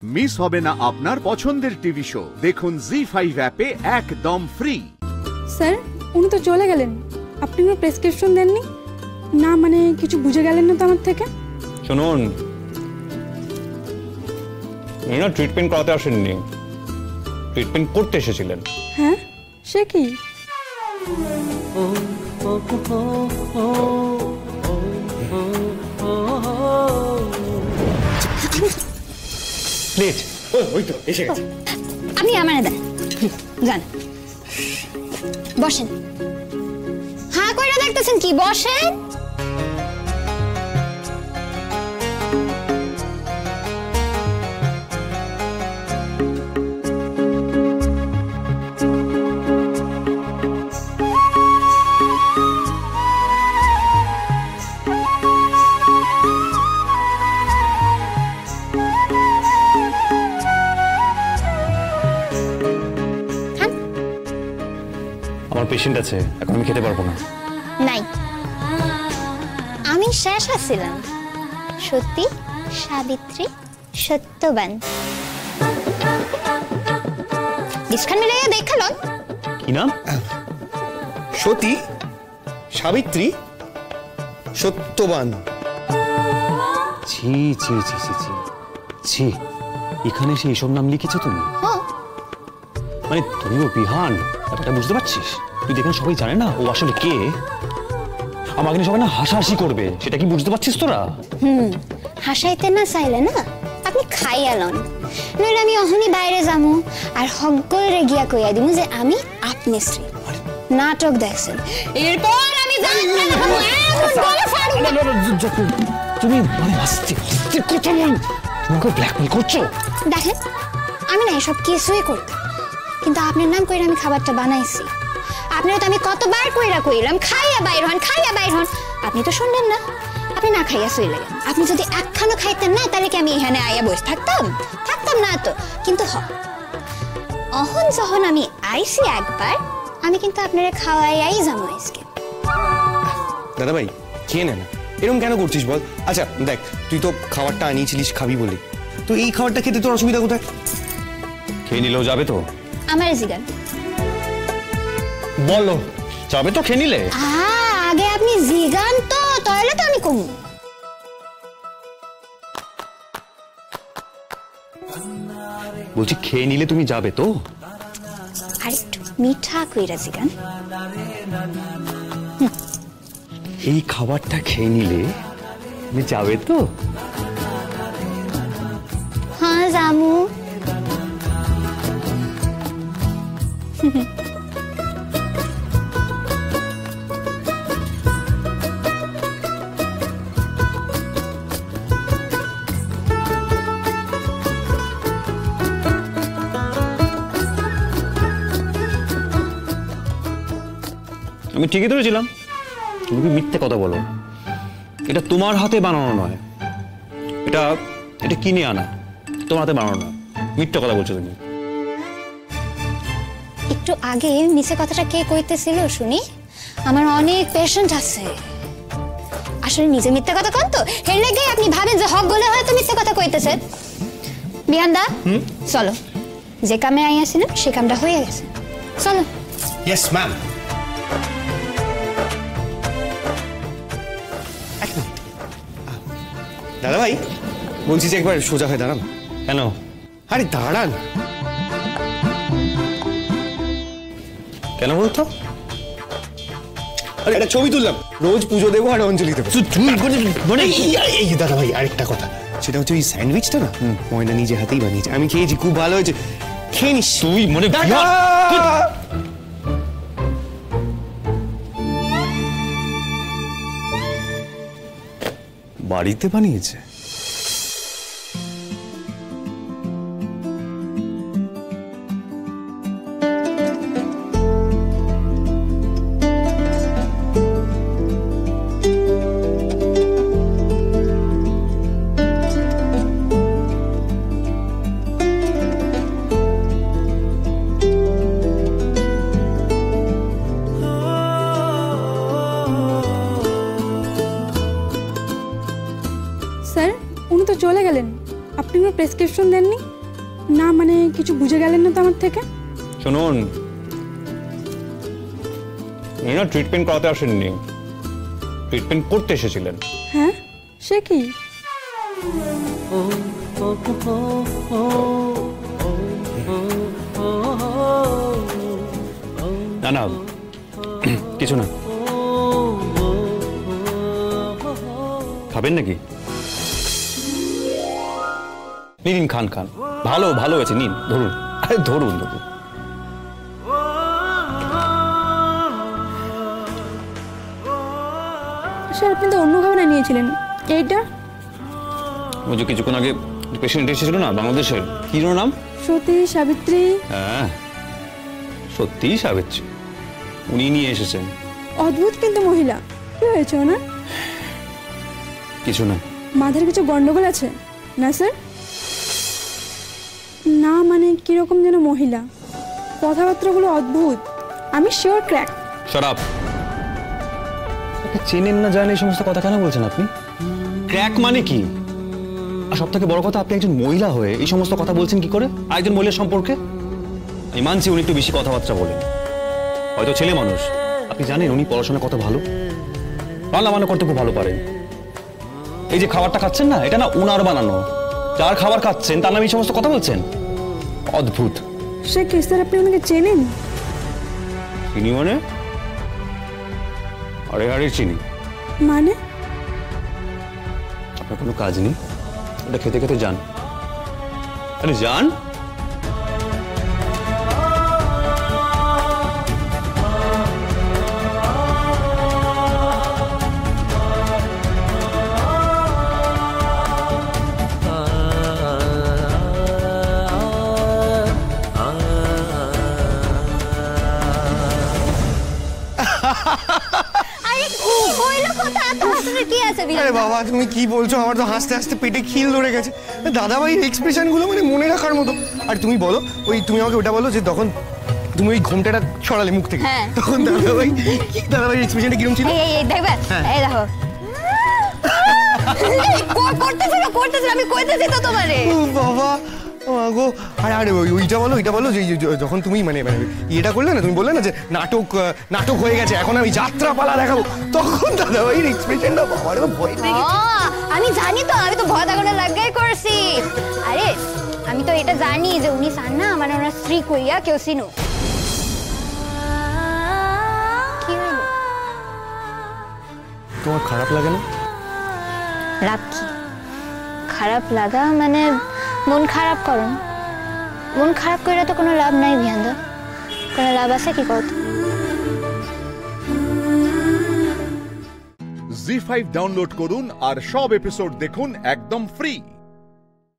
Miss হবে না আপনার পছন্দের টিভি শো। দেখুন জি5 অ্যাপে একদম ফ্রি। স্যার উনি তো চলে গেলেন, আপনি কোনো প্রেসক্রিপশন দেননি না? মানে কিছু বুঝে গেলেন না তো আমার থেকে? শুনুন, উনি না ট্রিটমেন্ট করাতে আসেননি, ট্রিটমেন্ট করতে এসেছিলেন। হ্যাঁ, সে কি? প্লিজ ওই তো এসে গেছে। আপনি আমারে দেন, যান বসেন। হ্যাঁ কইরা দেখতেছেন কি? বসেন। আমার পেশেন্ট আছে, এখন আমি খেতে পারবো না। নাই, আমি শেষ আছিলাম। সত্যি, সাবিত্রী, সত্যবান। ডিসকান মিলাইয়া দেখালন কি নাম? সতী, সাবিত্রী, সত্যবান। ছি ছি ছি ছি ছি ছি, এখানে সে এইসব নাম লিখেছো তুমি? মানে তুমিও বিহান, ব্যাপারটা বুঝতে পারছিস? তুই দেখেন সবাই জানে না ও আসলে কে। আমাকে সবাই না হাসাহাসি করবে, সেটা কি বুঝতে পারছিস তোরা? হাসাইতে না চাইলে না আপনি খাইয়ালন, নইলে আমি অহনি বাইরে যামু আর হকগরে গিয়া কইয়া দিমু যে আমি আপনি শ্রী নাটক দেখছেন। এরপর আমি তুমি মানে আস্তে আস্তে কথা বল, তোমাকে ব্ল্যাকমেল করছো। দেখেন আমি না এসব কিছুই করতাম, কিন্তু আপনার নাম কইরা আমি খাবারটা বানাইছি। আপনার তো আমি কতবার কইলাম খাইয়া বাইর হন, খাইয়া বাইর হন, আপনি তো শুনলেন না। আপনি না খাইয়া চলে গেলেন। আপনি যদি একখানো খাইতেন না তাহলে কি আমি এখানে আইয়া বসে থাকতাম? থাকতাম না তো। কিন্তু অহন যখন আমি আইছি একবার, আমি কিন্তু আপনারে খাওয়াইয়াই যাবো আজকে। দাদা ভাই খেয়ে নে না, এরকম কেন করছিস বল? আচ্ছা দেখ, তুই তো খাবারটা আনিয়েছিলিস খাবি বলে, তো এই খাবারটা খেতে তোর অসুবিধা কোথায়? খেয়ে নিলেও যাবে তো? আমার জিগান বলো, যাবে তো খেয়ে নিলে? আগে আপনি জিগান তো, তাহলে তো আমি কমু। বলছি খেয়ে নিলে তুমি যাবে তো? আর একটু মিঠা কইরা জিগান। এই খাবারটা খেয়ে নিলে তুমি যাবে তো? হ্যাঁ জামু। আমি ঠিকই ধরেছিলাম, তুমি কি মিথ্যে কথা বলো। এটা তোমার হাতে বানানো নয়, এটা এটা কিনে আনা, তোমার হাতে বানানো নয়। মিথ্যে কথা বলছো তুমি। একটু আগে মিছে কথাটা কে কইতেছিল শুনি? আমার অনেক পেশেন্ট আছে। আসলে নিজে মিথ্যে কথা কন তো, এর লেগে আপনি ভাবেন যে হক গলে হয়তো মিথ্যে কথা কইতেছে। বিহানদা চলো, যে কামে আইয়াছিলাম সে কামটা হয়ে গেছে, চলো। Yes ma'am. দাদা ভাই বলছি যে একবার সোজা হয়ে দাঁড়ান। কেন? আরে দাঁড়ান। কেন বলতো? আরে একটা ছবি তুললাম, রোজ পুজো দেবো আর অঞ্জলি দেবো। মানে এই দাদা ভাই আরেকটা কথা, সেটা হচ্ছে ওই স্যান্ডউইচটা না ময়না নিজে হাতেই বানিয়েছে, আমি খেয়েছি, খুব ভালো হয়েছে, খেয়ে নিস তুই। মানে বাড়িতে বানিয়েছে? স্যার প্রেসক্রিপশন দেননি? না মানে কিছু বুঝে গেলেন না তো আমার থেকে? শুনুন, উনি না ট্রিটমেন্ট করাতে আসেননি, ট্রিটমেন্ট করতে এসেছিলেন। হ্যাঁ, সে কি? না না, কিছু না। খাবেন নাকি? নিন, খান খান, ভালো ভালো হয়েছে, নিন, ধরুন, আরে ধরুন ধরুন। স্যার আপনি তো অন্য খাবার নিয়েছিলেন, এইটা? ওই যে কিছুক্ষণ আগে পেশেন্ট এসেছিল না বাংলাদেশের, কি নাম? সতী সাবিত্রী। হ্যাঁ, সত্যি সাবিত্রী, উনি নিয়ে এসেছেন। অদ্ভুত কিন্তু মহিলা, কি হয়েছে ওনার? কিছু না। মাথার কিছু গন্ডগোল আছে না স্যার? না মানে কিরকম যেন মহিলা, কথাবার্তাগুলো অদ্ভুত। আমি শিওর ক্র্যাক। Shut up. চেনেন না জানেন এই সমস্ত কথা কেন বলছেন আপনি? ক্র্যাক মানে কি? আর সব থেকে বড় কথা, আপনি একজন মহিলা হয়ে এই সমস্ত কথা বলছেন কি করে আরেকজন মহিলার সম্পর্কে? আমি মানছি উনি একটু বেশি কথাবার্তা বলেন, হয়তো ছেলে মানুষ। আপনি জানেন উনি পড়াশোনা কত ভালো, রান্না বান্না করতে খুব ভালো পারেন। এই যে খাবারটা খাচ্ছেন না, এটা না উনার বানানো। যার খাবার খাচ্ছেন তার নামে এই সমস্ত কথা বলছেন, অদ্ভুত। সে কি স্যার, আপনি ওনাকে চেনেন? চিনি মানে? আরে আরে চিনি। মানে? আপনার কোনো কাজ নেই, ওটা খেতে খেতে যান। আরে যান। আরে বাবা তুমি কি বলছো? আমার তো হাসতে হাসতে পেটে খিল ধরে গেছে। দাদাভাইয়ের এক্সপ্রেশন গুলো মানে মনে রাখার মতো। আর তুমি বলো, ওই তুমি আমাকে ওটা বলো যে তখন তুমি ওই ঘোমটাটা ছড়ালে মুখ থেকে, তখন দাদাভাইয়ের এক্সপ্রেশনটা কিরকম ছিল? এই দেখবে, এই দেখো করতেছিল আমি কইতেছি তো তোমারে। ও বাবা, ও গো। আরে ওইটা বলো যে যখন তুমি মানে ইয়েটা করলে না, তুমি বললে না যে নাটক হয়ে গেছে, এখন আমি যাত্রা পালা দেখাবো, তখন দাদাভাইয়ের এক্সপ্রেশনটা বাবার ভয় পেয়ে গেছে। আমি জানি তো, আমি তো ভয় দাগানো লাগাই করছি। আরে আমি তো এটা জানি যে উনি চান না মানে ওনার স্ত্রী কইয়া কেউ চিনো। কি হলো? তোমার খারাপ লাগে না? রাগ কি? খারাপ লাগা মানে মন খারাপ করুন। মন খারাপ করে তো কোনো লাভ নাই বিহানদা, কোনো লাভ আছে কি কত? জি5 ডাউনলোড করুন আর সব এপিসোড দেখুন একদম ফ্রি।